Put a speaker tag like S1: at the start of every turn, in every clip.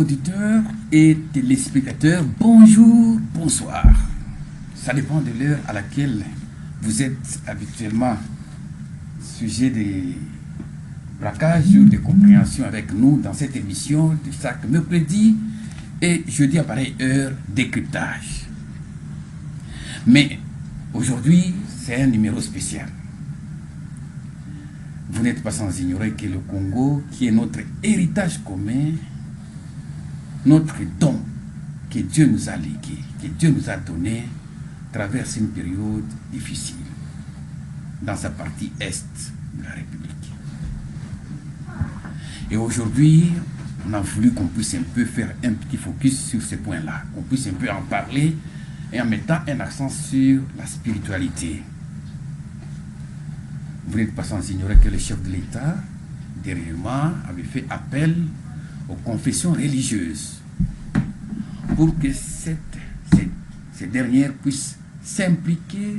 S1: auditeurs et téléspectateurs, bonjour, bonsoir. Ça dépend de l'heure à laquelle vous êtes habituellement sujet des braquages ou de compréhension avec nous dans cette émission de chaque mercredi et jeudi à pareille heure, décryptage. Mais aujourd'hui, c'est un numéro spécial. Vous n'êtes pas sans ignorer que le Congo, qui est notre héritage commun, notre don que Dieu nous a légué, que Dieu nous a donné, traverse une période difficile dans sa partie est de la République. Et aujourd'hui, on a voulu qu'on puisse un peu faire un petit focus sur ces points-là, qu'on puisse un peu en parler et en mettant un accent sur la spiritualité. Vous n'êtes pas sans ignorer que le chef de l'État, dernièrement, avait fait appel aux confessions religieuses pour que ces dernières puissent s'impliquer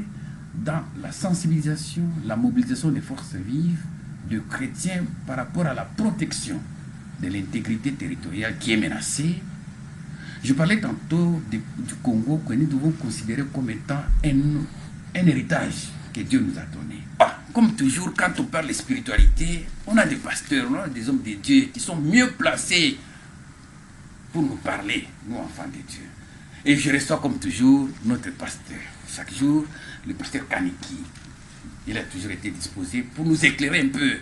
S1: dans la sensibilisation, la mobilisation des forces vives de chrétiens par rapport à la protection de l'intégrité territoriale qui est menacée. Je parlais tantôt du Congo que nous devons considérer comme étant un héritage que Dieu nous a donné. Comme toujours, quand on parle de spiritualité, on a des pasteurs, on a des hommes de Dieu qui sont mieux placés pour nous parler, nous enfants de Dieu. Et je reçois comme toujours notre pasteur. Chaque jour, le pasteur Kaniki, il a toujours été disposé pour nous éclairer un peu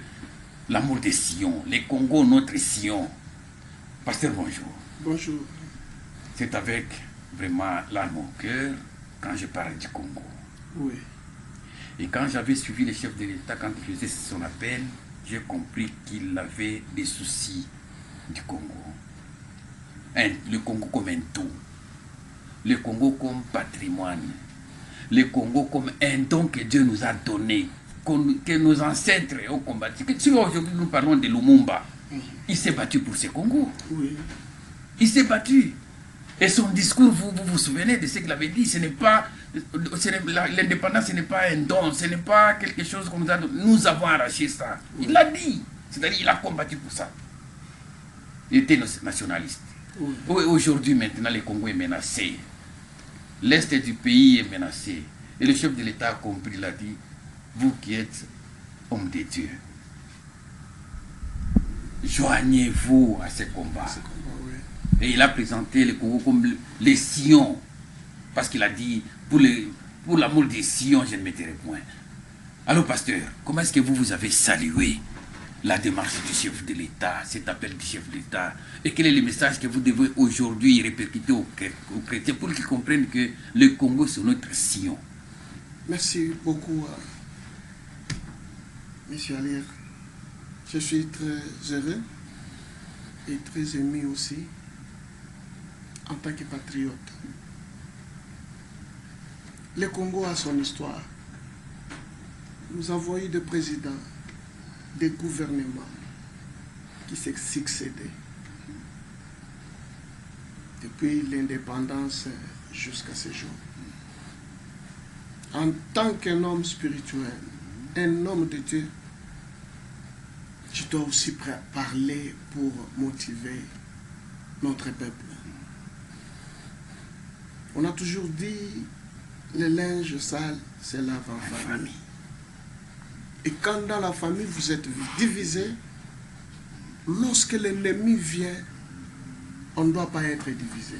S1: l'amour des Sion, les Congo, notre Sion. Pasteur, bonjour.
S2: Bonjour.
S1: C'est avec vraiment larme au cœur quand je parle du Congo.
S2: Oui.
S1: Et quand j'avais suivi le chef de l'État, quand il faisait son appel, j'ai compris qu'il avait des soucis du Congo. Le Congo comme un tout. Le Congo comme patrimoine. Le Congo comme un don que Dieu nous a donné, que nos ancêtres ont combattu. Si aujourd'hui nous parlons de Lumumba, il s'est battu pour ce Congo.
S2: Oui.
S1: Il s'est battu. Et son discours, vous vous souvenez de ce qu'il avait dit, l'indépendance, ce n'est pas un don, ce n'est pas quelque chose qu'on nous a donné. Nous avons arraché ça. Il l'a dit. C'est-à-dire qu'il a combattu pour ça. Il était nationaliste.
S2: Oui.
S1: Aujourd'hui, maintenant, le Congo est menacé. L'Est du pays est menacé. Et le chef de l'État a compris, il a dit, vous qui êtes homme de Dieu, joignez-vous à ce combat. Et il a présenté le Congo comme les Sion. Parce qu'il a dit, pour l'amour des Sion, je ne mettrai point. Alors, pasteur, comment est-ce que vous avez salué la démarche du chef de l'État, cet appel du chef de l'État? Et quel est le message que vous devez aujourd'hui répercuter aux chrétiens pour qu'ils comprennent que le Congo, c'est notre Sion?
S2: Merci beaucoup, M. Alier. Je suis très heureux et très ému aussi en tant que patriote. Le Congo a son histoire. Nous avons eu des présidents, des gouvernements qui s'est succédé depuis l'indépendance jusqu'à ce jour. En tant qu'un homme spirituel, un homme de Dieu, je dois aussi parler pour motiver notre peuple. On a toujours dit, le linge sale, c'est lave en famille. Et quand dans la famille vous êtes divisé, lorsque l'ennemi vient, on ne doit pas être divisé.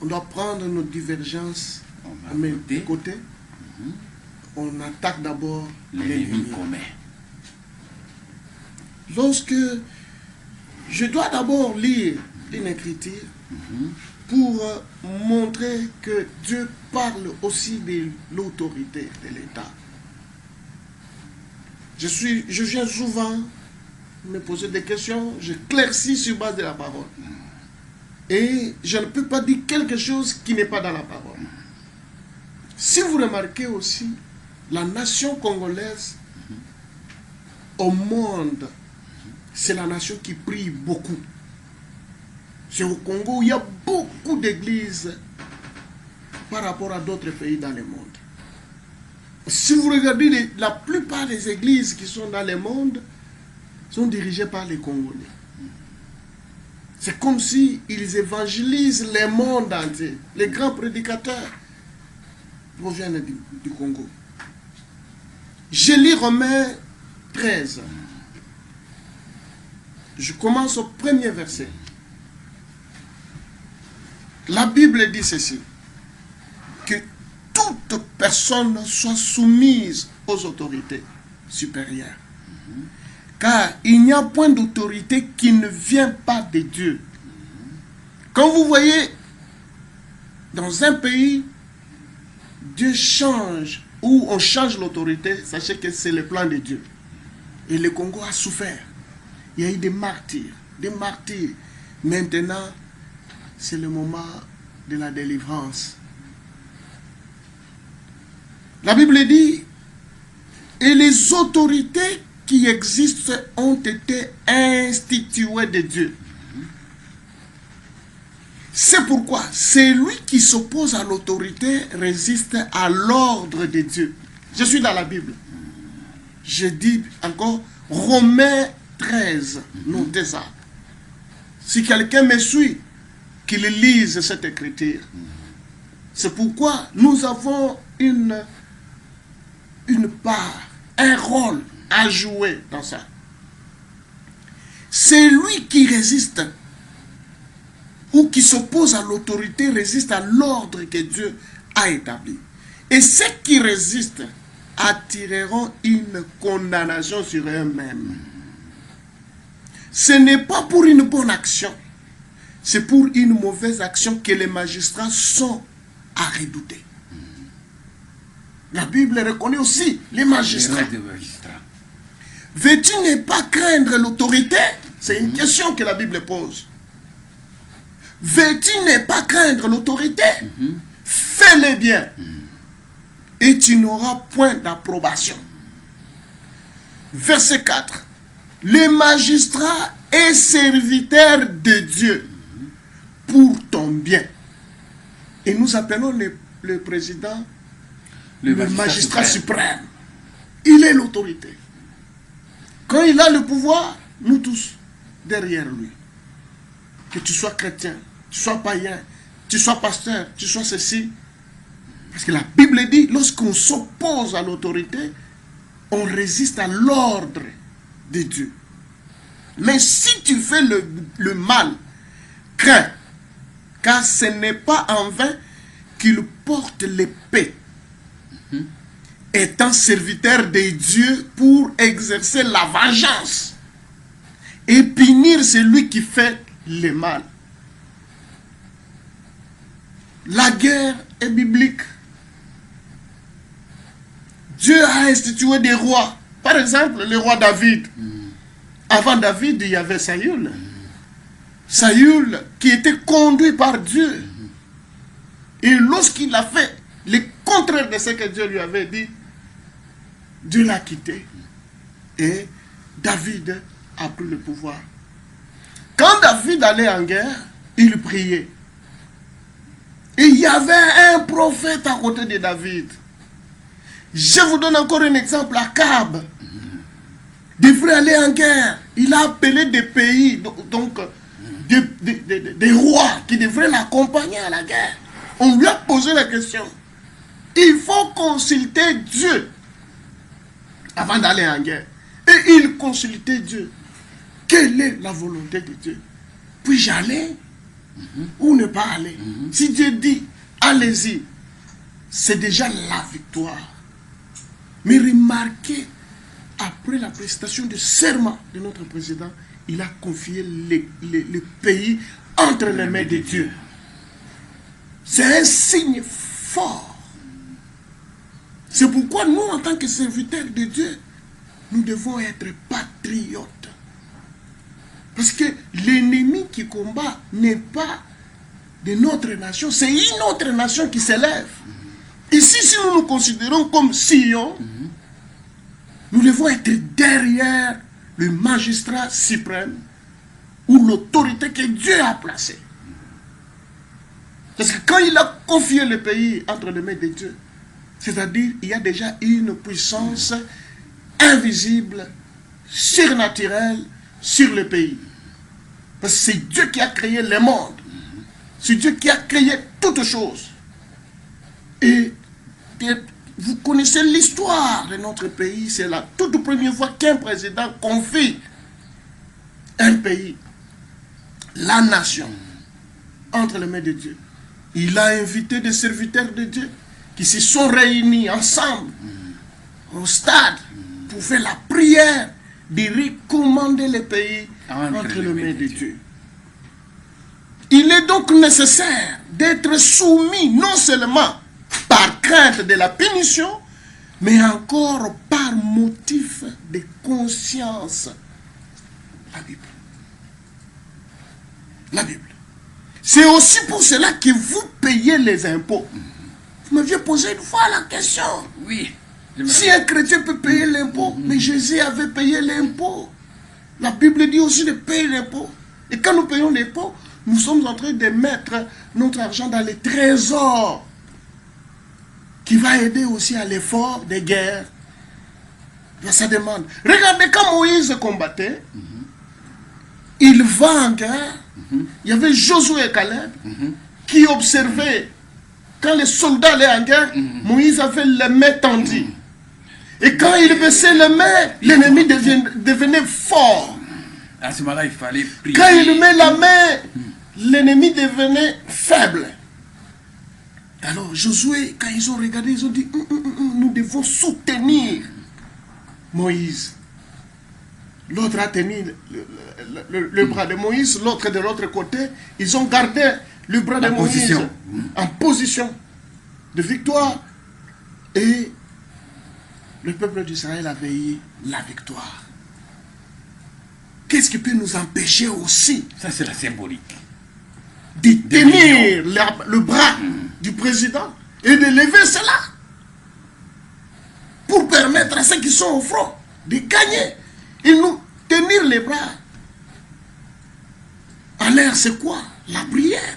S2: On doit prendre nos divergences de côté. On attaque d'abord l'ennemi
S1: commun.
S2: Lorsque je dois d'abord lire une écriture pour montrer que Dieu parle aussi de l'autorité de l'État. Je viens souvent me poser des questions, je claircis sur base de la parole. Et je ne peux pas dire quelque chose qui n'est pas dans la parole. Si vous remarquez aussi, la nation congolaise au monde, c'est la nation qui prie beaucoup. C'est au Congo où il y a beaucoup d'églises par rapport à d'autres pays dans le monde. Si vous regardez, la plupart des églises qui sont dans le monde sont dirigées par les Congolais. C'est comme si ils évangélisent le monde entier. Les grands prédicateurs proviennent du Congo. Je lis Romains 13. Je commence au premier verset. La Bible dit ceci, que toute personne soit soumise aux autorités supérieures. Car il n'y a point d'autorité qui ne vient pas de Dieu. Quand vous voyez dans un pays, Dieu change, ou on change l'autorité, sachez que c'est le plan de Dieu. Et le Congo a souffert. Il y a eu des martyrs, des martyrs. Maintenant, c'est le moment de la délivrance. La Bible dit, et les autorités qui existent ont été instituées de Dieu. C'est pourquoi celui qui s'oppose à l'autorité résiste à l'ordre de Dieu. Je suis dans la Bible. Je dis encore Romains 13. Notez ça. Si quelqu'un me suit, qu'il lise cette écriture. C'est pourquoi nous avons une part, un rôle à jouer dans ça. Celui qui résiste ou qui s'oppose à l'autorité résiste à l'ordre que Dieu a établi. Et ceux qui résistent attireront une condamnation sur eux-mêmes. Ce n'est pas pour une bonne action, c'est pour une mauvaise action que les magistrats sont à redouter. La Bible reconnaît aussi les magistrats. Veux-tu ne pas craindre l'autorité? C'est une question que la Bible pose. Veux-tu ne pas craindre l'autorité? Fais-le bien. Et tu n'auras point d'approbation. Verset 4. Les magistrats et serviteurs de Dieu pour ton bien. Et nous appelons le président le magistrat suprême. Il est l'autorité. Quand il a le pouvoir, nous tous derrière lui. Que tu sois chrétien, tu sois païen, tu sois pasteur, tu sois ceci. Parce que la Bible dit, lorsqu'on s'oppose à l'autorité, on résiste à l'ordre de Dieu. Mais si tu fais le mal, crains, car ce n'est pas en vain qu'il porte l'épée, étant serviteur de Dieu pour exercer la vengeance et punir celui qui fait le mal. La guerre est biblique. Dieu a institué des rois. Par exemple, le roi David. Avant David, il y avait Saül. Saül qui était conduit par Dieu. Et lorsqu'il a fait le contraire de ce que Dieu lui avait dit, Dieu l'a quitté. Et David a pris le pouvoir. Quand David allait en guerre, il priait. Et il y avait un prophète à côté de David. Je vous donne encore un exemple. Akab devrait aller en guerre. Il a appelé des pays, donc des rois qui devraient l'accompagner à la guerre. On lui a posé la question. Il faut consulter Dieu avant d'aller en guerre. Et il consultait Dieu. Quelle est la volonté de Dieu? Puis-je aller ou ne pas aller? Si Dieu dit, allez-y, c'est déjà la victoire. Mais remarquez, après la prestation de serment de notre président, il a confié le pays entre les mains de Dieu. C'est un signe fort. C'est pourquoi nous, en tant que serviteurs de Dieu, nous devons être patriotes. Parce que l'ennemi qui combat n'est pas de notre nation, c'est une autre nation qui s'élève. Ici, si nous nous considérons comme Sion, nous devons être derrière le magistrat suprême ou l'autorité que Dieu a placée. Parce que quand il a confié le pays entre les mains de Dieu, c'est-à-dire il y a déjà une puissance invisible, surnaturelle sur le pays. Parce que c'est Dieu qui a créé le monde. C'est Dieu qui a créé toutes choses. Et vous connaissez l'histoire de notre pays. C'est la toute première fois qu'un président confie un pays, la nation, entre les mains de Dieu. Il a invité des serviteurs de Dieu qui se sont réunis ensemble au stade pour faire la prière de recommander le pays entre les mains de Dieu. Il est donc nécessaire d'être soumis non seulement par crainte de la punition, mais encore par motif de conscience. La Bible. La Bible. C'est aussi pour cela que vous payez les impôts. Vous m'aviez posé une fois la question.
S1: Oui.
S2: Si un chrétien peut payer l'impôt, mais Jésus avait payé l'impôt. La Bible dit aussi de payer l'impôt. Et quand nous payons l'impôt, nous sommes en train de mettre notre argent dans les trésors qui va aider aussi à l'effort des guerres. Ça demande. Regardez quand Moïse combattait, il va en guerre. Il y avait Josué et Caleb qui observaient quand les soldats allaient en guerre, Moïse avait les mains tendues. Et quand il baissait les mains, l'ennemi devenait fort.
S1: À ce moment-là, il fallait prier.
S2: Quand il met la main, l'ennemi devenait faible. Alors Josué, quand ils ont regardé, ils ont dit, nous devons soutenir Moïse. L'autre a tenu le bras de Moïse, l'autre de l'autre côté. Ils ont gardé le bras de Moïse en position de victoire. Et le peuple d'Israël avait eu la victoire. Qu'est-ce qui peut nous empêcher aussi?
S1: Ça, c'est la symbolique.
S2: De tenir le bras du président et de lever cela pour permettre à ceux qui sont au front de gagner. Et nous tenir les bras. En l'air, c'est quoi? La prière.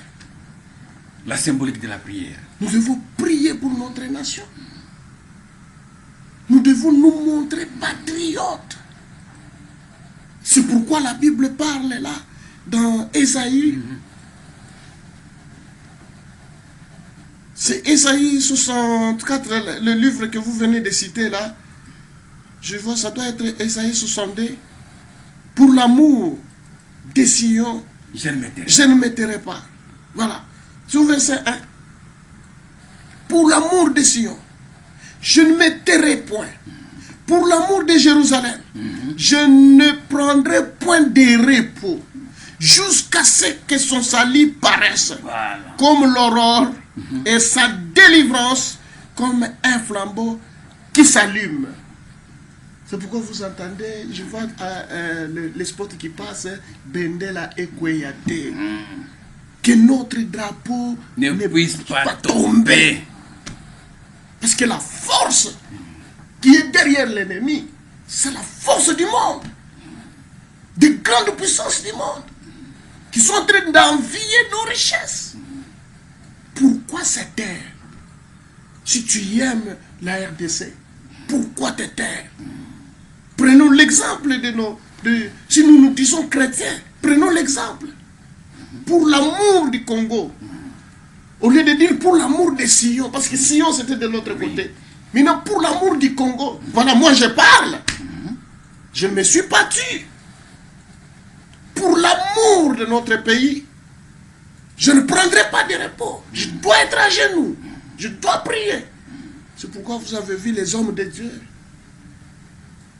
S1: La symbolique de la prière.
S2: Nous devons prier pour notre nation. Nous devons nous montrer patriotes. C'est pourquoi la Bible parle là, dans Ésaïe. C'est Ésaïe 64, le livre que vous venez de citer là. Je vois, ça doit être Ésaïe 62. Pour l'amour des Sion, je ne me tairai pas. Voilà. Sur verset 1. Pour l'amour de Sion, je ne me tairai point. Pour l'amour de Jérusalem, je ne prendrai point de repos jusqu'à ce que son salut paraisse comme l'aurore et sa délivrance comme un flambeau qui s'allume. C'est pourquoi vous entendez, je vois les spots qui passent, Bendela Ekweyate. Que notre drapeau
S1: ne puisse pas tomber.
S2: Parce que la force qui est derrière l'ennemi, c'est la force du monde. Des grandes puissances du monde. Qui sont en train d'envier nos richesses. Pourquoi cette terre? Si tu aimes la RDC, pourquoi te taire? Prenons l'exemple si nous nous disons chrétiens, prenons l'exemple. Pour l'amour du Congo, au lieu de dire pour l'amour de Sion, parce que Sion c'était de l'autre côté. Maintenant, pour l'amour du Congo, voilà, moi je parle. Je me suis battu. Pour l'amour de notre pays, je ne prendrai pas de repos. Je dois être à genoux. Je dois prier. C'est pourquoi vous avez vu les hommes de Dieu.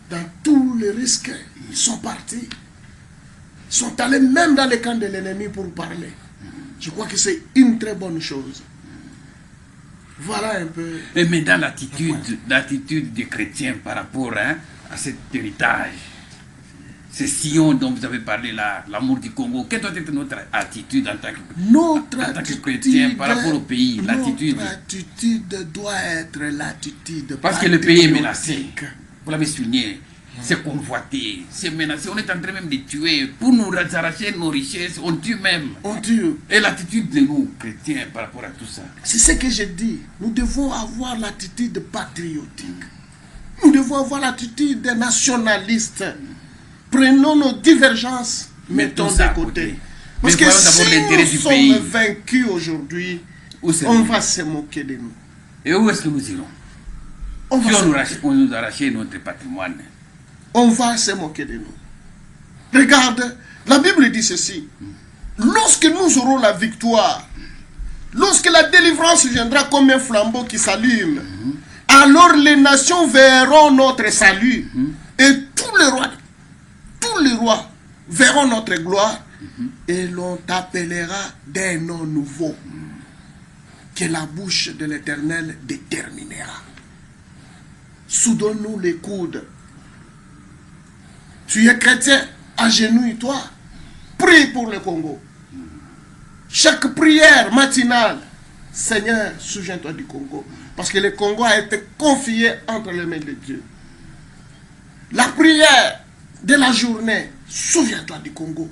S2: Dans tous les risques, ils sont partis. Ils sont allés même dans les camps de l'ennemi pour parler. Je crois que c'est une très bonne chose. Voilà un peu.
S1: Mais dans l'attitude des chrétiens par rapport à cet héritage, c'est Sion dont vous avez parlé là, l'amour du Congo, quelle doit être notre attitude en tant que chrétien par rapport au pays?
S2: Notre attitude doit être l'attitude.
S1: Parce que le pays est menacé. Vous l'avez souligné. C'est convoité, c'est menacé. On est en train même de tuer. Pour nous arracher nos richesses, on tue même.
S2: On tue.
S1: Et l'attitude de nous, chrétiens, par rapport à tout ça?
S2: C'est ce que je dis. Nous devons avoir l'attitude patriotique. Nous devons avoir l'attitude nationaliste. Prenons nos divergences mettons de côté. Parce
S1: Mais
S2: que
S1: voyons d'abord
S2: si
S1: l'intérêt
S2: nous
S1: du
S2: sommes
S1: pays.
S2: vaincus aujourd'hui,
S1: Où c'est
S2: on
S1: nous?
S2: va se moquer de nous.
S1: Et où est-ce que nous irons?
S2: On
S1: Si
S2: va,
S1: on nous arrachait notre patrimoine.
S2: on va se moquer de nous. Regarde, la Bible dit ceci. Lorsque nous aurons la victoire, lorsque la délivrance viendra comme un flambeau qui s'allume, alors les nations verront notre salut. Et tous les rois verront notre gloire. Et l'on t'appellera d'un nom nouveau que la bouche de l'Éternel déterminera. Soudons-nous les coudes. Tu es chrétien, agenouille-toi. Prie pour le Congo. Chaque prière matinale, Seigneur, souviens-toi du Congo. Parce que le Congo a été confié entre les mains de Dieu. La prière de la journée, souviens-toi du Congo.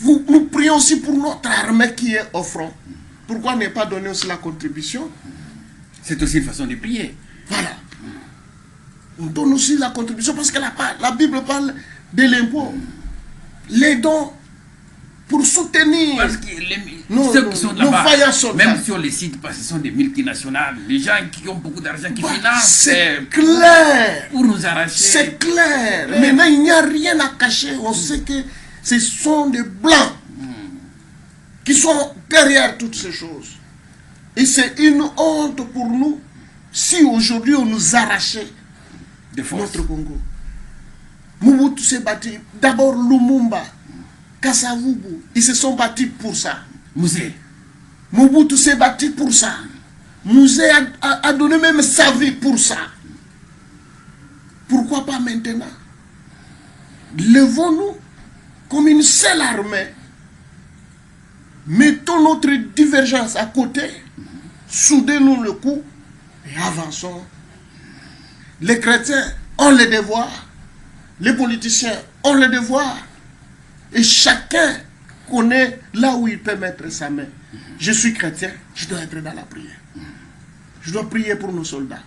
S2: Nous prions aussi pour notre armée qui est au front. Pourquoi ne pas donner aussi la contribution?
S1: C'est aussi une façon de prier.
S2: Voilà. On donne aussi la contribution parce que la Bible parle de l'impôt. Les dons pour soutenir.
S1: Parce que ceux qui sont là-bas, même sur les sites, parce que ce sont des multinationales, les gens qui ont beaucoup d'argent qui financent.
S2: C'est clair.
S1: Pour nous arracher.
S2: C'est clair. Maintenant, il n'y a rien à cacher. On sait que ce sont des blancs qui sont derrière toutes ces choses. Et c'est une honte pour nous si aujourd'hui on nous arrachait notre Congo. Mobutu s'est battu. D'abord Lumumba, Kasavubu, ils se sont battus pour ça. Mobutu s'est battu pour ça. Mouzé a donné même sa vie pour ça. Pourquoi pas maintenant? Levons-nous comme une seule armée. Mettons notre divergence à côté. Soudez-nous le coup et avançons. Les chrétiens ont le devoir. Les politiciens ont le devoir. Et chacun connaît là où il peut mettre sa main. Je suis chrétien, je dois être dans la prière. Je dois prier pour nos soldats.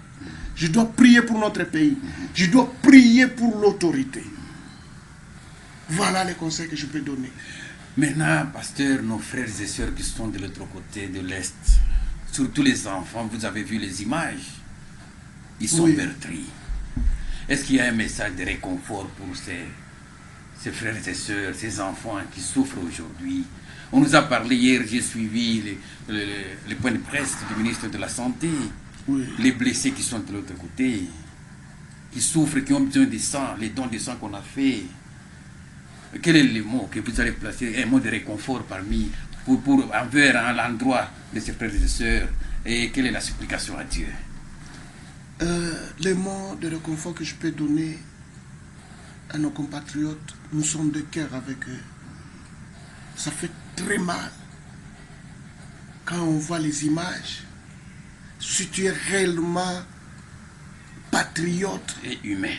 S2: Je dois prier pour notre pays. Je dois prier pour l'autorité. Voilà les conseils que je peux donner.
S1: Maintenant, pasteur, nos frères et sœurs qui sont de l'autre côté de l'Est, surtout les enfants, vous avez vu les images. Ils sont meurtris. Est-ce qu'il y a un message de réconfort pour ces frères et sœurs, ces enfants qui souffrent aujourd'hui? On nous a parlé hier, j'ai suivi les points de presse du ministre de la Santé, les blessés qui sont de l'autre côté, qui souffrent, qui ont besoin de sang, les dons de sang qu'on a fait. Quel est le mot que vous allez placer, un mot de réconfort parmi, envers l'endroit de ces frères et sœurs, et quelle est la supplication à Dieu?
S2: Les mots de réconfort que je peux donner à nos compatriotes, nous sommes de cœur avec eux. Ça fait très mal quand on voit les images. Si tu es réellement patriote
S1: et humain,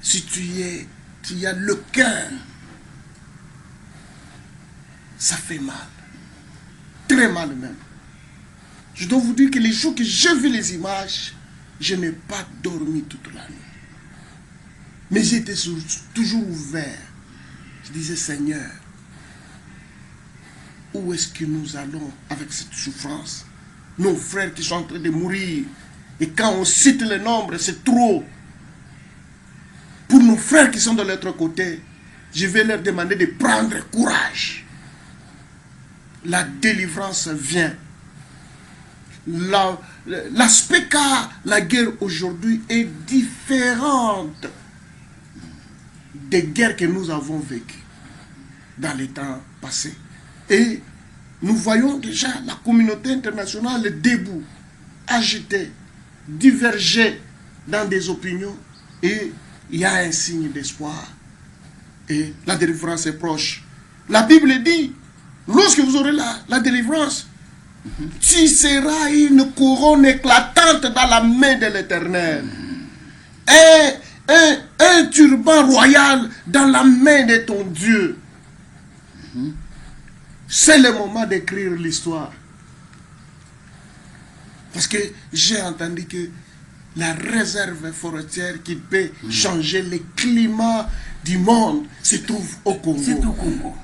S2: si tu as le cœur, ça fait mal, très mal même. Je dois vous dire que les jours que j'ai vu les images, je n'ai pas dormi toute la nuit. Mais j'étais toujours ouvert. Je disais, Seigneur, où est-ce que nous allons avec cette souffrance? Nos frères qui sont en train de mourir. Et quand on cite le nombre, c'est trop. Pour nos frères qui sont de l'autre côté, je vais leur demander de prendre courage. La délivrance vient. L'aspect qu'a la guerre aujourd'hui est différente des guerres que nous avons vécues dans les temps passés. Et nous voyons déjà la communauté internationale debout, agitée, diverger dans des opinions, et il y a un signe d'espoir. Et la délivrance est proche. La Bible dit, lorsque vous aurez la délivrance, tu seras une couronne éclatante dans la main de l'Éternel. Un turban royal dans la main de ton Dieu. C'est le moment d'écrire l'histoire. Parce que j'ai entendu que la réserve forestière qui peut changer le climat du monde se trouve au Congo.
S1: C'est au Congo.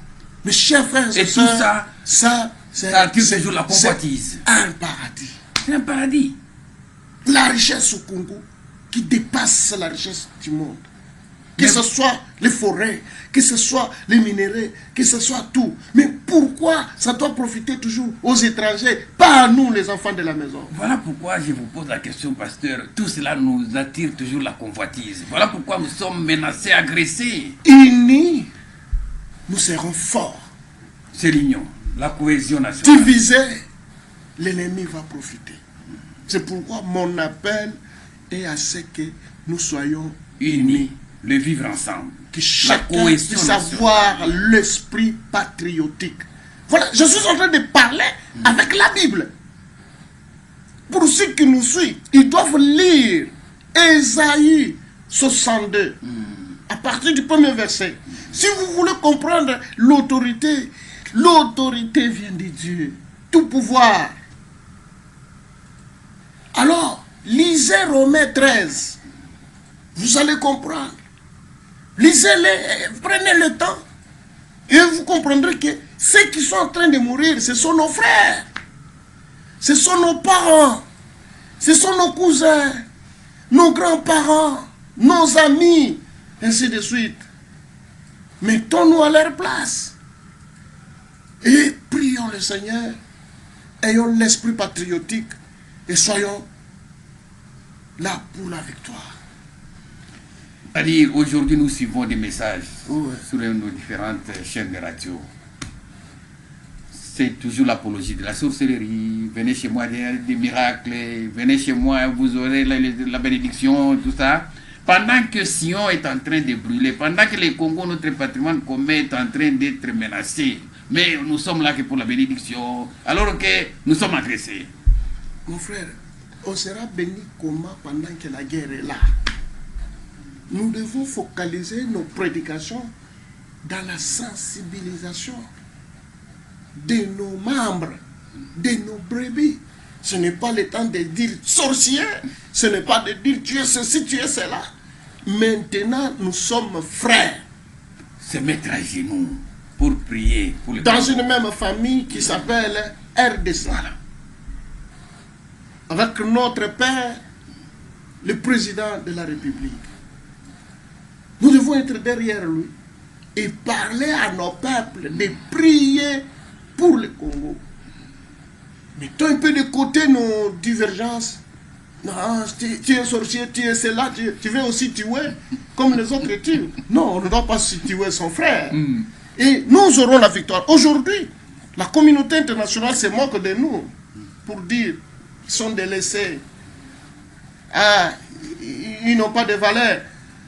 S2: Mes chers frères
S1: et
S2: et
S1: tout
S2: sœurs,
S1: ça attire toujours la convoitise.
S2: C'est un paradis.
S1: C'est un paradis.
S2: La richesse au Congo qui dépasse la richesse du monde. Que ce soit les forêts, que ce soit les minéraux, que ce soit tout. Mais pourquoi ça doit profiter toujours aux étrangers, pas à nous les enfants de la maison?
S1: Voilà pourquoi je vous pose la question, pasteur. Tout cela nous attire toujours la convoitise. Voilà pourquoi nous sommes menacés, agressés.
S2: Unis, nous serons forts.
S1: C'est l'union, la cohésion nationale.
S2: Divisés, l'ennemi va profiter. C'est pourquoi mon appel est à ce que nous soyons
S1: unis, le vivre ensemble.
S2: Que chacun puisse avoir l'esprit patriotique. Voilà, je suis en train de parler avec la Bible. Pour ceux qui nous suivent, ils doivent lire Ésaïe 62, à partir du premier verset. Si vous voulez comprendre l'autorité, l'autorité vient de Dieu. Tout pouvoir. Alors, lisez Romains 13. Vous allez comprendre. Lisez-les, prenez le temps. Et vous comprendrez que ceux qui sont en train de mourir, ce sont nos frères. Ce sont nos parents. Ce sont nos cousins. Nos grands-parents. Nos amis. Ainsi de suite. Mettons-nous à leur place. Et prions le Seigneur. Ayons l'esprit patriotique. Et soyons là pour la victoire.
S1: C'est-à-dire, aujourd'hui, nous suivons des messages sur nos différentes chaînes de radio. C'est toujours l'apologie de la sorcellerie. Venez chez moi, des miracles. Venez chez moi, vous aurez la bénédiction, tout ça. Pendant que Sion est en train de brûler, pendant que le Congo, notre patrimoine commun, est en train d'être menacé. Mais nous sommes là que pour la bénédiction, alors que nous sommes agressés.
S2: Mon frère, on sera béni comment pendant que la guerre est là? Nous devons focaliser nos prédications dans la sensibilisation de nos membres, de nos brebis. Ce n'est pas le temps de dire sorcier, ce n'est pas de dire tu es ceci, tu es cela. Maintenant, nous sommes frères.
S1: Se mettre à genoux pour prier. Pour
S2: dans une même famille qui s'appelle RDC.
S1: Voilà.
S2: Avec notre père, le président de la République. Nous devons être derrière lui et parler à nos peuples de prier pour le Congo. Mettons un peu de côté nos divergences. Non, tu es sorcier, tu es cela, tu veux aussi tuer comme les autres tuent. Non, on ne doit pas tuer son frère. Et nous aurons la victoire. Aujourd'hui, la communauté internationale se moque de nous pour dire qu'ils sont délaissés. Ah, ils n'ont pas de valeur.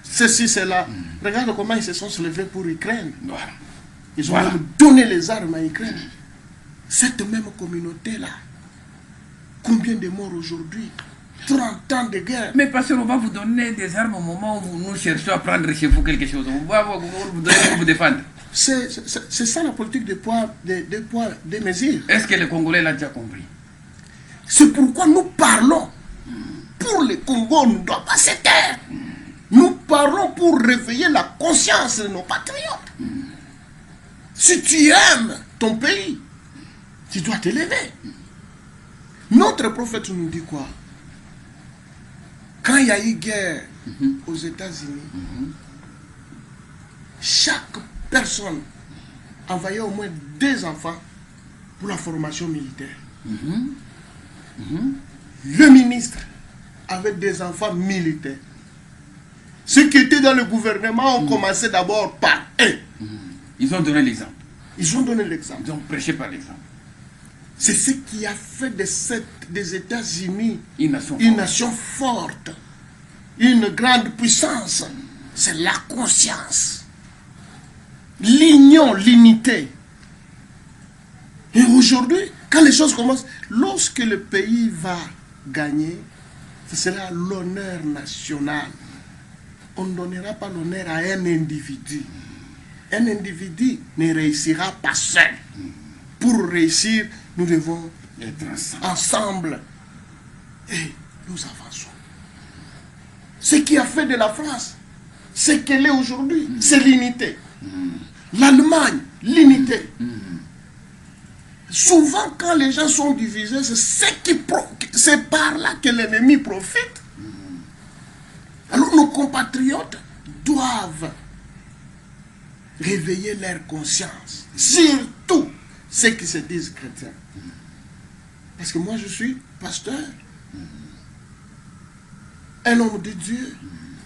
S2: Ceci, cela. Regarde comment ils se sont soulevés pour l'Ukraine.
S1: Voilà.
S2: Ils ont même donné les armes à l'Ukraine. Cette même communauté-là, combien de morts aujourd'hui? 30 ans de guerre.
S1: Mais parce qu'on va vous donner des armes au moment où nous cherchons à prendre chez vous quelque chose. On va vous donner pour vous défendre. C'est
S2: ça la politique des poids, des mesures.
S1: Est-ce que les Congolais l'ont déjà compris?
S2: C'est pourquoi nous parlons. Pour le Congo, on ne doit pas se taire. Nous parlons pour réveiller la conscience de nos patriotes. Si tu aimes ton pays, tu dois te lever. Notre prophète nous dit quoi? Quand il y a eu guerre aux États-Unis, chaque personne envoyait au moins 2 enfants pour la formation militaire. Le ministre avait des enfants militaires. Ceux qui étaient dans le gouvernement ont commencé d'abord par eux.
S1: Ils ont donné l'exemple.
S2: Ils ont donné l'exemple.
S1: Ils ont prêché par l'exemple.
S2: C'est ce qui a fait des États-Unis
S1: une
S2: nation forte, une grande puissance. C'est la conscience, l'union, l'unité. Et aujourd'hui, quand les choses commencent, lorsque le pays va gagner, ce sera l'honneur national. On ne donnera pas l'honneur à un individu. Un individu ne réussira pas seul. Pour réussir, nous devons
S1: être
S2: ensemble. Et nous avançons. Ce qui a fait de la France ce qu'elle est aujourd'hui, c'est l'unité. L'Allemagne, l'unité. Souvent, quand les gens sont divisés, c'est par là que l'ennemi profite. Alors, nos compatriotes doivent réveiller leur conscience, surtout ceux qui se disent chrétiens. Parce que moi, je suis pasteur, un homme de Dieu.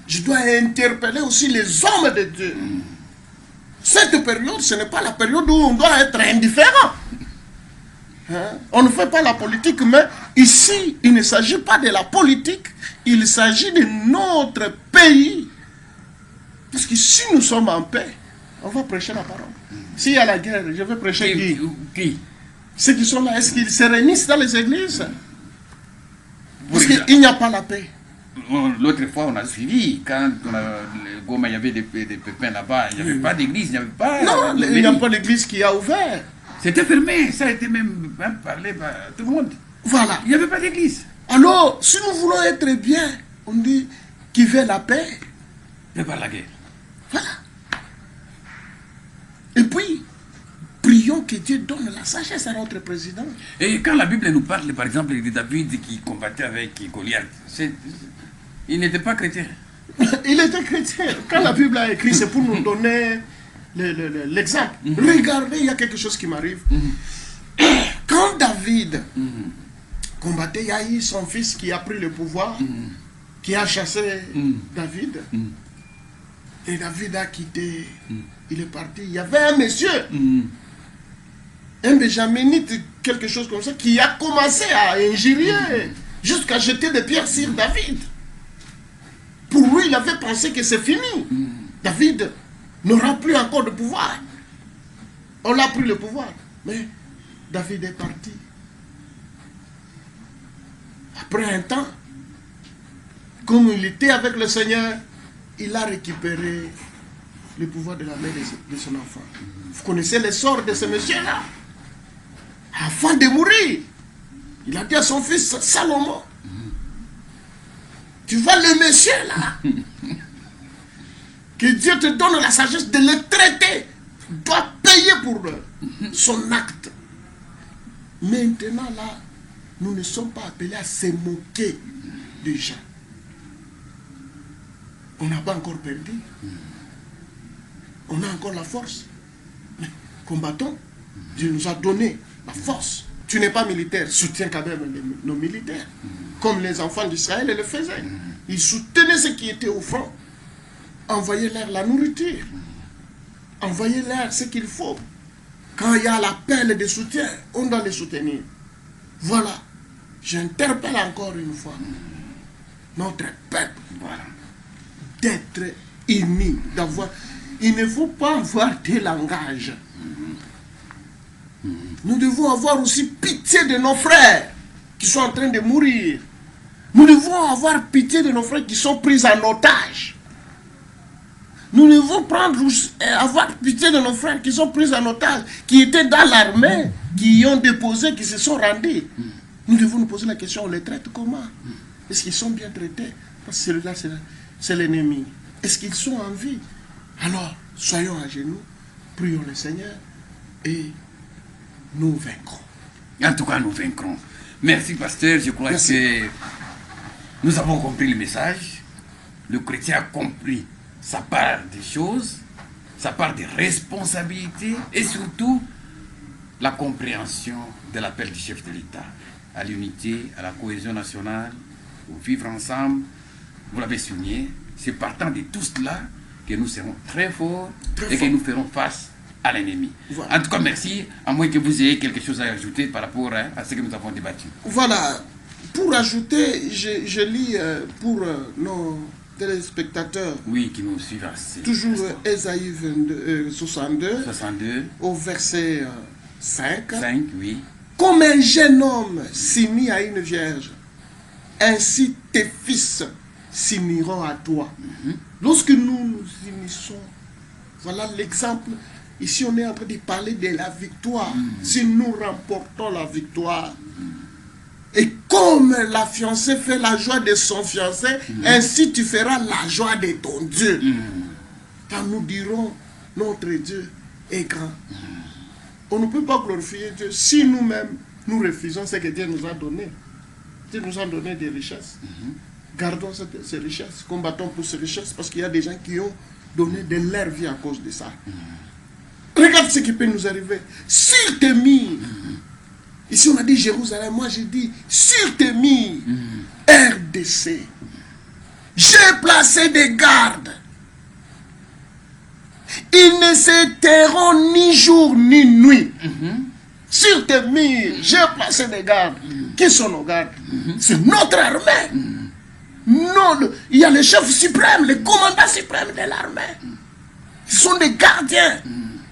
S2: Je dois interpeller aussi les hommes de Dieu. Cette période, ce n'est pas la période où on doit être indifférent. Hein? On ne fait pas la politique, mais ici, il ne s'agit pas de la politique, il s'agit de notre pays. Parce que si nous sommes en paix, on va prêcher la parole. S'il y a la guerre, je vais prêcher qui? Ceux qui sont là, est-ce qu'ils se réunissent dans les églises? Parce qu'il n'y a pas la paix.
S1: L'autre fois, on a suivi, quand il y avait des pépins là-bas, il n'y avait pas d'église, il n'y avait pas...
S2: Non, il n'y a pas d'église qui a ouvert.
S1: C'était fermé, ça a été même parlé par tout le monde.
S2: Voilà.
S1: Il n'y avait pas d'église.
S2: Alors, si nous voulons être bien, on dit qui veut la paix
S1: prépare la guerre.
S2: Voilà. Et puis, prions que Dieu donne la sagesse à notre président.
S1: Et quand la Bible nous parle, par exemple, de David qui combattait avec Goliath, il n'était pas chrétien.
S2: Il était chrétien. Quand la Bible a écrit, c'est pour nous donner l'exemple. Regardez, il y a quelque chose qui m'arrive. Quand David combattait, il y a eu son fils qui a pris le pouvoir, qui a chassé David. Et David a quitté, il est parti. Il y avait un monsieur, un Benjaminite, quelque chose comme ça, qui a commencé à injurier, jusqu'à jeter des pierres sur David. Pour lui, il avait pensé que c'est fini. David n'aura plus encore de pouvoir. On l'a pris le pouvoir. Mais David est parti. Après un temps, comme il était avec le Seigneur, il a récupéré le pouvoir de la mère de son enfant. Vous connaissez le sort de ce monsieur-là. Avant de mourir, il a dit à son fils Salomon, tu vois le monsieur là, que Dieu te donne la sagesse de le traiter, tu dois payer pour son acte. Maintenant là, nous ne sommes pas appelés à se moquer des gens. On n'a pas encore perdu. On a encore la force. Mais combattons. Dieu nous a donné la force. Tu n'es pas militaire, soutiens quand même nos militaires. Comme les enfants d'Israël le faisaient. Ils soutenaient ceux qui étaient au front. Envoyez-leur la nourriture. Envoyez-leur ce qu'il faut. Quand il y a l'appel de soutien, on doit les soutenir. Voilà. J'interpelle encore une fois notre peuple. Voilà. D'être unis, d'avoir... Il ne faut pas avoir des langages. Nous devons avoir aussi pitié de nos frères qui sont en train de mourir. Nous devons avoir pitié de nos frères qui sont pris en otage. Nous devons avoir pitié de nos frères qui sont pris en otage, qui étaient dans l'armée, qui ont déposé, qui se sont rendus. Nous devons nous poser la question, on les traite comment? Est-ce qu'ils sont bien traités? Parce que celui-là, c'est l'ennemi. Est-ce qu'ils sont en vie? Alors, soyons à genoux, prions le Seigneur et nous vaincrons.
S1: En tout cas, nous vaincrons. Merci, pasteur. Je crois que nous avons compris le message. Le chrétien a compris sa part des choses, sa part des responsabilités et surtout la compréhension de l'appel du chef de l'État à l'unité, à la cohésion nationale, au vivre ensemble. Vous l'avez souligné, c'est partant de tout cela que nous serons très forts et que nous ferons face à l'ennemi. Voilà. En tout cas, merci, à moins que vous ayez quelque chose à ajouter par rapport à ce que nous avons débattu.
S2: Voilà, pour ajouter, je lis pour nos téléspectateurs.
S1: Oui, qui nous suivent.
S2: Toujours Ésaïe 62, au verset 5.
S1: 5, oui.
S2: Comme un jeune homme s'unit à une vierge, ainsi tes fils s'uniront à toi. Lorsque nous nous unissons, voilà l'exemple. Ici, on est en train de parler de la victoire. Si nous remportons la victoire, Et comme la fiancée fait la joie de son fiancé, ainsi tu feras la joie de ton Dieu. Car nous dirons, notre Dieu est grand. On ne peut pas glorifier Dieu si nous-mêmes, nous refusons ce que Dieu nous a donné. Dieu nous a donné des richesses. Gardons ces richesses, combattons pour ces richesses, parce qu'il y a des gens qui ont donné de leur vie à cause de ça. Regarde ce qui peut nous arriver. Sur tes murs, ici on a dit Jérusalem, moi j'ai dit sur tes murs, RDC, j'ai placé des gardes. Ils ne se tairont ni jour ni nuit. Sur tes murs, j'ai placé des gardes. Qui sont nos gardes? C'est notre armée. Non, il y a le chef suprême, le commandant suprême de l'armée. Ce sont des gardiens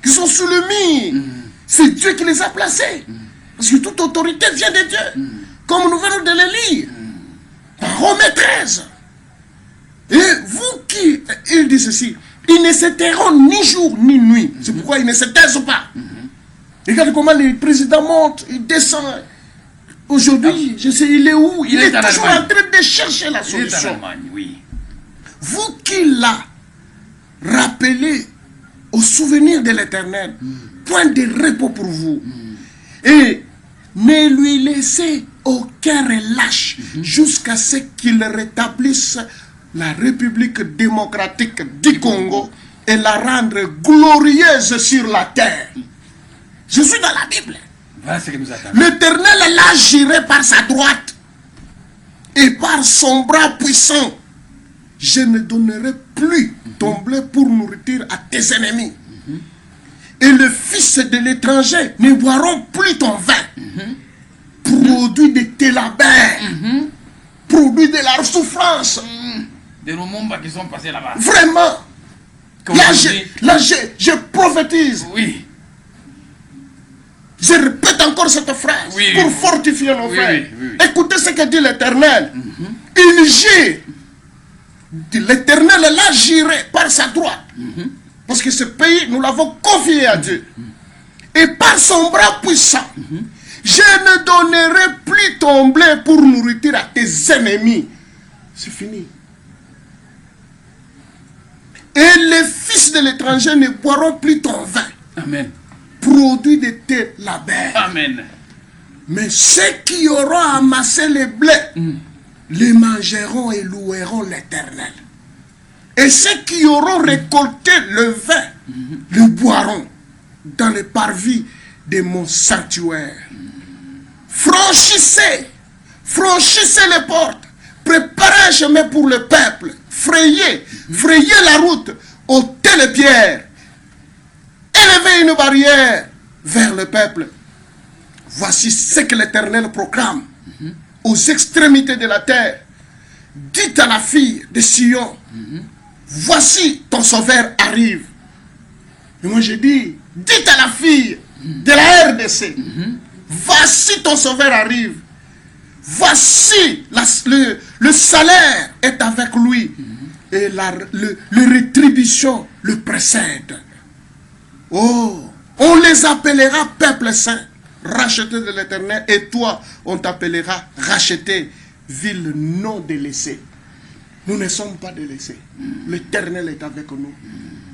S2: qui sont sous le mur. C'est Dieu qui les a placés. Parce que toute autorité vient de Dieu. Comme nous venons de le lire. Dans Romains 13. Et vous qui, il dit ceci, ils ne se tairont ni jour ni nuit. C'est pourquoi ils ne se taisent pas. Regardez comment le président monte, il descend. Aujourd'hui, je sais, il est où? Il est toujours en train de chercher la solution.
S1: Il est en Allemagne, oui.
S2: Vous qui l'a rappelé au souvenir de l'Éternel, point de repos pour vous. Et ne lui laissez aucun relâche jusqu'à ce qu'il rétablisse la République démocratique du Congo et la rendre glorieuse sur la terre. Je suis dans la Bible.
S1: Voilà ce que nous attendons.
S2: L'Éternel l'agirait par sa droite et par son bras puissant. Je ne donnerai plus ton blé pour nourriture à tes ennemis. Et le fils de l'étranger ne boiront plus ton vin. Produit de tes labeurs. Produit de la souffrance.
S1: Des Lumumba qui sont passés là-bas.
S2: Vraiment. Là, je prophétise.
S1: Oui.
S2: Je répète encore cette phrase pour fortifier nos frères. Écoutez ce que dit l'Éternel. Il gît. L'Éternel l'agirait par sa droite. Parce que ce pays, nous l'avons confié à Dieu. Et par son bras puissant, je ne donnerai plus ton blé pour nourriture à tes ennemis. C'est fini. Et les fils de l'étranger ne boiront plus ton vin.
S1: Amen.
S2: Produit de tes labeurs.
S1: Amen.
S2: Mais ceux qui auront amassé les blés, les mangeront et loueront l'Éternel. Et ceux qui auront récolté le vin, le boiront dans les parvis de mon sanctuaire. Franchissez les portes, préparez un chemin pour le peuple, frayez la route, ôtez les pierres, élevez une barrière vers le peuple. Voici ce que l'Éternel proclame aux extrémités de la terre. Dites à la fille de Sion, voici ton sauveur arrive. Et moi je dis, dites à la fille de la RDC, voici ton sauveur arrive. Voici le salaire est avec lui. Et le rétribution le précède. Oh, on les appellera peuple saint, racheté de l'Éternel, et toi, on t'appellera racheté, ville non délaissée. Nous ne sommes pas délaissés. L'Éternel est avec nous.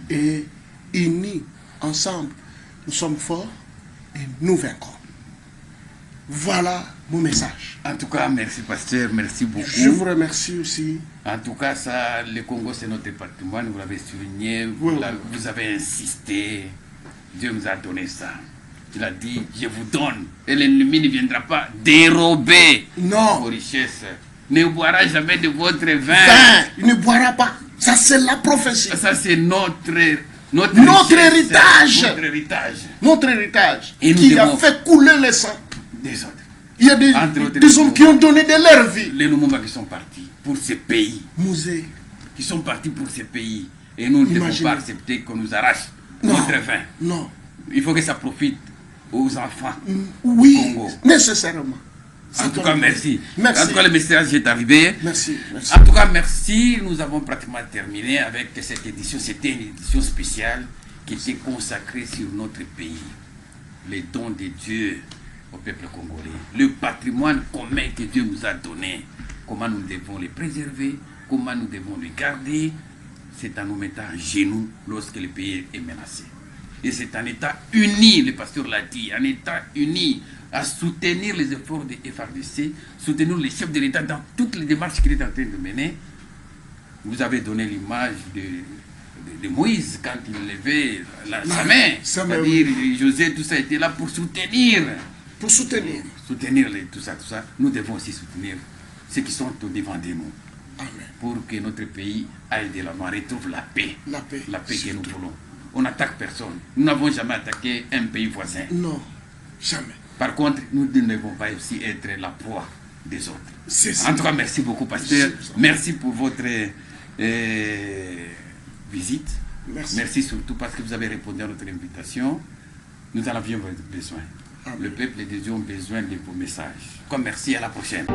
S2: Et unis, ensemble, nous sommes forts et nous vaincrons. Voilà mon message.
S1: En tout cas, merci pasteur, merci beaucoup.
S2: Je vous remercie aussi.
S1: En tout cas, ça, le Congo, c'est notre patrimoine, vous l'avez souligné, vous avez insisté. Dieu nous a donné ça. Il a dit, je vous donne. Et l'ennemi ne viendra pas dérober vos richesses. Ne boira jamais de votre vin.
S2: Il ne boira pas. Ça, c'est la prophétie.
S1: Ça, c'est notre
S2: héritage. Notre héritage.
S1: Et
S2: qui a fait couler le sang
S1: des autres.
S2: Il y a des hommes qui ont donné de leur vie.
S1: Les Lumumba qui sont partis pour ces pays.
S2: Musée.
S1: Qui sont partis pour ces pays. Et nous ne devons pas accepter qu'on nous arrache notre vin.
S2: Non.
S1: Il faut que ça profite aux enfants
S2: du
S1: Congo.
S2: Nécessairement.
S1: En tout cas, merci.
S2: Merci.
S1: En tout cas, le message est arrivé.
S2: Merci.
S1: En tout cas, merci. Nous avons pratiquement terminé avec cette édition. C'était une édition spéciale qui était consacrée sur notre pays. Les dons de Dieu au peuple congolais. Le patrimoine commun que Dieu nous a donné, comment nous devons les préserver, comment nous devons les garder, c'est en nous mettant à genoux lorsque le pays est menacé. Et c'est un État uni, le pasteur l'a dit, un État uni à soutenir les efforts de FARDC, soutenir les chefs de l'État dans toutes les démarches qu'il est en train de mener. Vous avez donné l'image de Moïse quand il levait sa main. C'est-à-dire José, tout ça était là pour soutenir.
S2: Pour soutenir.
S1: Soutenir tout ça. Nous devons aussi soutenir ceux qui sont au devant de nous.
S2: Amen.
S1: Pour que notre pays aille de l'avant, retrouve la paix.
S2: La paix.
S1: La paix que nous voulons. On n'attaque personne. Nous n'avons jamais attaqué un pays voisin.
S2: Non, jamais.
S1: Par contre, nous ne devons pas aussi être la proie des autres. En tout cas, merci beaucoup, pasteur. Merci pour votre visite. Merci surtout parce que vous avez répondu à notre invitation. Nous en avions besoin. Amen. Le peuple de Dieu a besoin de vos messages. Merci, à la prochaine.